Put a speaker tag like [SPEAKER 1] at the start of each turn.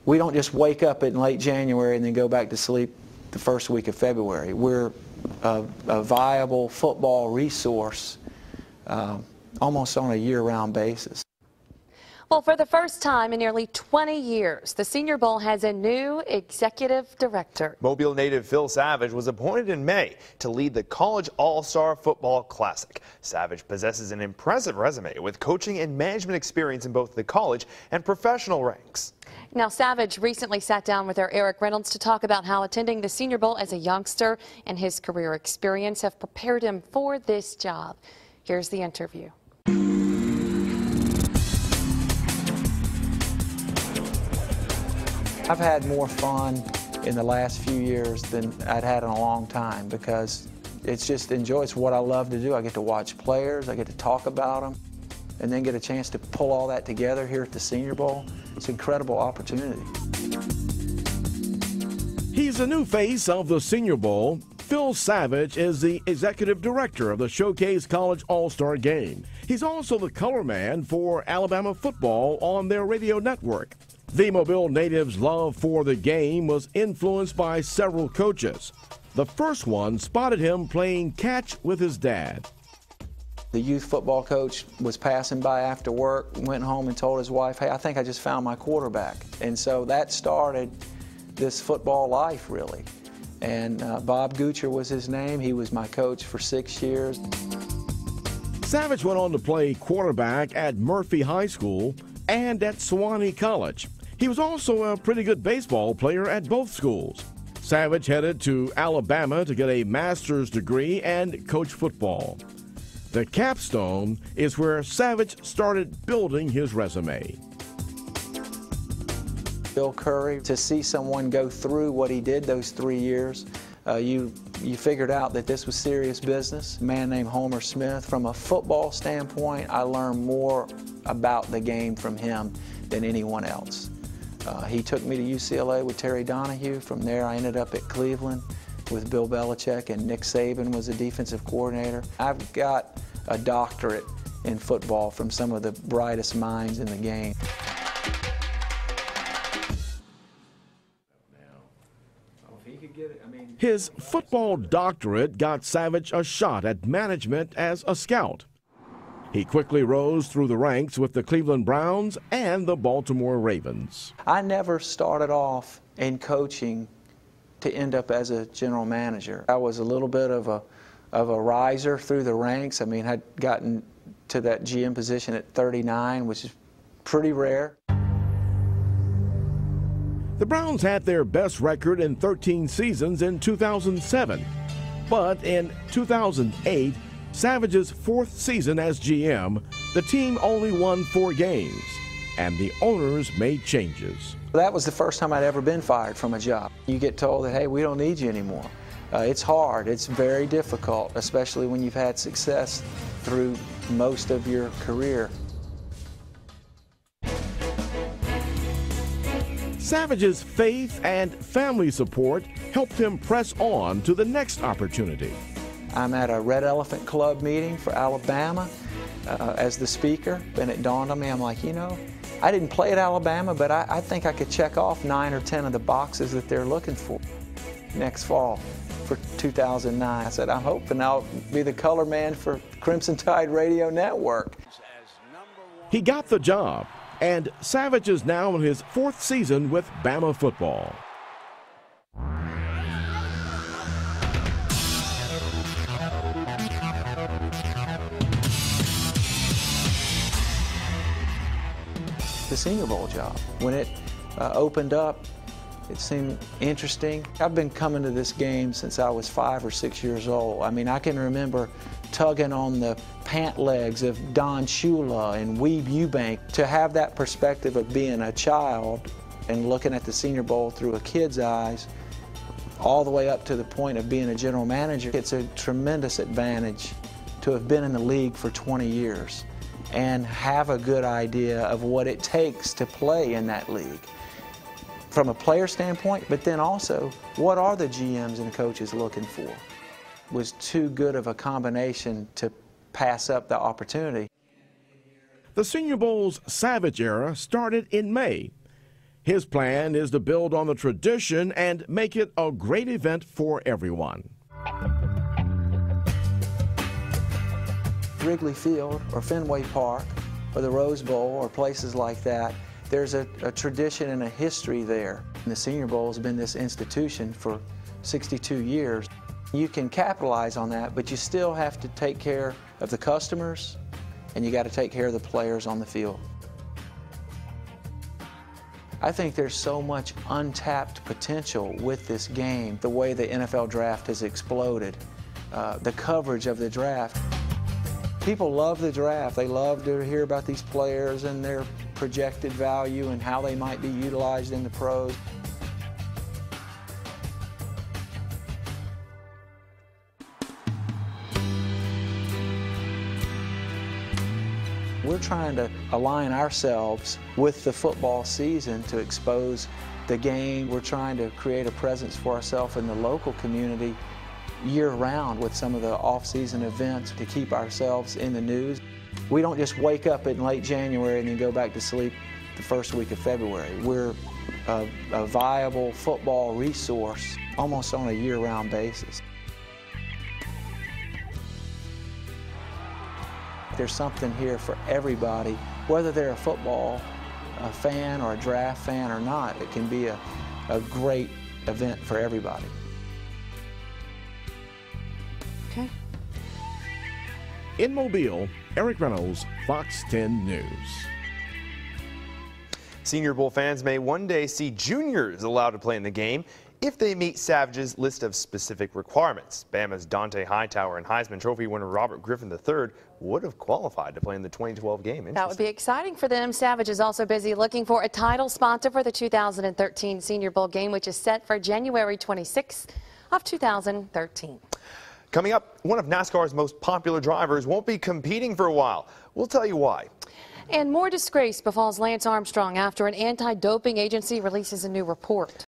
[SPEAKER 1] We don't just wake up in late January and then go back to sleep the first week of February. We're a viable football resource almost on a year-round basis.
[SPEAKER 2] Well, for the first time in nearly 20 years, the Senior Bowl has a new executive director.
[SPEAKER 3] Mobile native Phil Savage was appointed in May to lead the College All-Star Football Classic. Savage possesses an impressive resume with coaching and management experience in both the college and professional ranks.
[SPEAKER 2] Now, Savage recently sat down with our Eric Reynolds to talk about how attending the Senior Bowl as a youngster and his career experience have prepared him for this job. Here's the interview.
[SPEAKER 1] I've had more fun in the last few years than I'd had in a long time because it's just it's what I love to do. I get to watch players, I get to talk about them, and then get a chance to pull all that together here at the Senior Bowl. It's an incredible opportunity.
[SPEAKER 4] He's the new face of the Senior Bowl. Phil Savage is the executive director of the Showcase College All-Star Game. He's also the color man for Alabama football on their radio network. The Mobile native's love for the game was influenced by several coaches. The first one spotted him playing catch with his dad.
[SPEAKER 1] The youth football coach was passing by after work, went home and told his wife, hey, I think I just found my quarterback. And so that started this football life, really. And Bob Gucher was his name. He was my coach for 6 years.
[SPEAKER 4] Savage went on to play quarterback at Murphy High School and at Sewanee College. He was also a pretty good baseball player at both schools. Savage headed to Alabama to get a master's degree and coach football. The capstone is where Savage started building his resume.
[SPEAKER 1] Bill Curry, to see someone go through what he did those 3 years, you figured out that this was serious business. A man named Homer Smith. From a football standpoint, I learned more about the game from him than anyone else. He took me to UCLA with Terry Donahue. From there, I ended up at Cleveland with Bill Belichick, and Nick Saban was the defensive coordinator. I've got a doctorate in football from some of the brightest minds in the game.
[SPEAKER 4] His football doctorate got Savage a shot at management as a scout. He quickly rose through the ranks with the Cleveland Browns and the Baltimore Ravens.
[SPEAKER 1] I never started off in coaching to end up as a general manager. I was a little bit of a riser through the ranks. I mean, I'd gotten to that GM position at 39, which is pretty rare.
[SPEAKER 4] The Browns had their best record in 13 seasons in 2007. But in 2008, Savage's fourth season as GM, the team only won 4 games, and the owners made changes.
[SPEAKER 1] That was the first time I'd ever been fired from a job. You get told that, hey, we don't need you anymore. It's hard, it's very difficult, especially when you've had success through most of your career.
[SPEAKER 4] Savage's faith and family support helped him press on to the next opportunity.
[SPEAKER 1] I'm at a Red Elephant Club meeting for Alabama as the speaker, and it dawned on me, I'm like, you know, I didn't play at Alabama, but I think I could check off 9 or 10 of the boxes that they're looking for next fall for 2009. I said, I'm hoping I'll be the color man for Crimson Tide Radio Network.
[SPEAKER 4] He got the job, and Savage is now in his 4th season with Bama football.
[SPEAKER 1] The Senior Bowl job. When it opened up, it seemed interesting. I've been coming to this game since I was 5 or 6 years old. I mean, I can remember tugging on the pant legs of Don Shula and Weeb Eubank. To have that perspective of being a child and looking at the Senior Bowl through a kid's eyes, all the way up to the point of being a general manager, it's a tremendous advantage to have been in the league for 20 years. And have a good idea of what it takes to play in that league from a player standpoint, but then also what are the GMs and coaches looking for? It was too good of a combination to pass up the opportunity.
[SPEAKER 4] The Senior Bowl's Savage era started in May. His plan is to build on the tradition and make it a great event for everyone.
[SPEAKER 1] Wrigley Field or Fenway Park or the Rose Bowl or places like that, there's a tradition and a history there. And the Senior Bowl has been this institution for 62 years. You can capitalize on that, but you still have to take care of the customers and you got to take care of the players on the field. I think there's so much untapped potential with this game, the way the NFL draft has exploded, the coverage of the draft. People love the draft. They love to hear about these players and their projected value and how they might be utilized in the pros. We're trying to align ourselves with the football season to expose the game. We're trying to create a presence for ourselves in the local community year-round with some of the off-season events to keep ourselves in the news. We don't just wake up in late January and then go back to sleep the first week of February. We're a viable football resource almost on a year-round basis. There's something here for everybody, whether they're a football fan or a draft fan or not. It can be a great event for everybody.
[SPEAKER 2] Okay.
[SPEAKER 4] In Mobile, Eric Reynolds, Fox 10 News.
[SPEAKER 3] Senior Bowl fans may one day see juniors allowed to play in the game if they meet Savage's list of specific requirements. Bama's Dante Hightower and Heisman Trophy winner Robert Griffin III would have qualified to play in the 2012 game.
[SPEAKER 2] That would be exciting for them. Savage is also busy looking for a title sponsor for the 2013 Senior Bowl game, which is set for January 26th of 2013.
[SPEAKER 3] Coming up, one of NASCAR's most popular drivers won't be competing for a while. We'll tell you why.
[SPEAKER 2] And more disgrace befalls Lance Armstrong after an anti-doping agency releases a new report.